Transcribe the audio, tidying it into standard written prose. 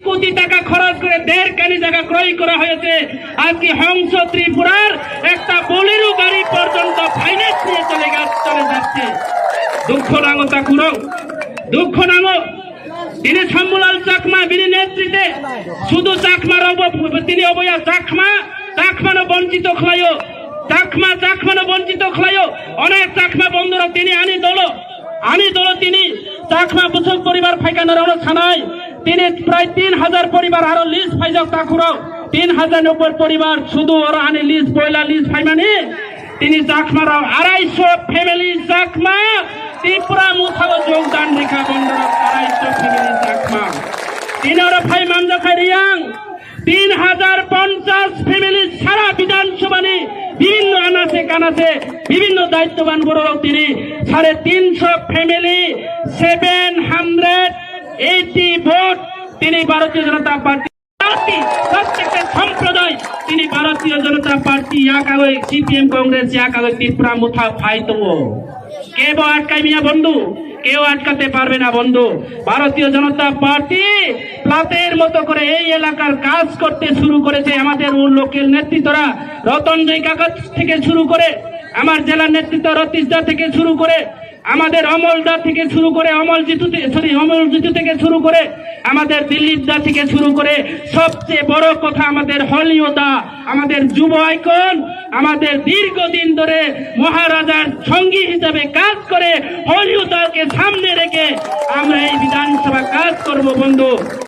কোটি টাকা খরচ করে 1.5 কানি জায়গা ক্রয় করা হয়েছে। আজকে হংস ত্রিপুরার একটা বোলেরো গাড়ি পর্যন্ত ফাইন্যান্স নিয়ে চলে যাচ্ছে। দুঃখ নাঙ্গ তাকুরং দুঃখ নাঙ্গ তিনি শম্ভুলাল চাকমা বিনি নেতৃত্বে শুধু চাকমার তিনি অবয়া চাকমানো বঞ্চিত খলায়ও চাকমানো বঞ্চিত খলায়ও অনেক চাকমা বন্ধুরা তিনি আনি দল তিনি চাকমা বুসক পরিবার ফাইকানোর অনেক ছানায় তিনি প্রায় 3000 পরিবার আরো লিস্ট ফাইজক তাকুরও 3090 পরিবার শুধু ওরা আনি লিস্ট পয়লা লিস্ট ফাইমানি তিনি চাকমারাও 250 ফ্যামিলি চাকমা ত্রিপুরা মুথাও যোগদান রেখা বন্ধুরা 250 ফ্যামিলি চাকমা তিনি ওরা ফাই মামজা খাই রিয়াং 3050 ফ্যামিলি সারা বিধানসভানি বিভিন্ন আনাচে কানাচে বিভিন্ন দায়িত্ববান বড়রাও তিনি 350 ফ্যামিলি 780 ভোট তিনি ভারতীয় জনতা পার্টি প্রত্যেকটা সম্প্রদায় তিনি ভারতীয় জনতা পার্টি ইয়াকাগৈ সিপিএম কংগ্রেস ইয়াকাগৈ ত্রিপুরা মুথা ফাইতো কেউ আটকাই মিয়া বন্ধু কেউ আটকাতে পারবে না বন্ধু। ভারতীয় জনতা পার্টি প্লাতের মতো করে এই এলাকার কাজ করতে শুরু করেছে। আমাদের লোকের নেতৃত্বরা রতনজয় কাকা থেকে শুরু করে আমার জেলার নেতৃত্ব রতীশদা থেকে শুরু করে আমাদের অমলদা থেকে শুরু করে অমল জিতু থেকে শুরু করে আমাদের দিলীপ দা থেকে শুরু করে সবচেয়ে বড় কথা আমাদের হলিওদা আমাদের যুব আইকন আমাদের দীর্ঘদিন ধরে মহারাজার সঙ্গী হিসাবে কাজ করে হলিওদাকে সামনে রেখে আমরা এই বিধানসভা কাজ করব বন্ধু।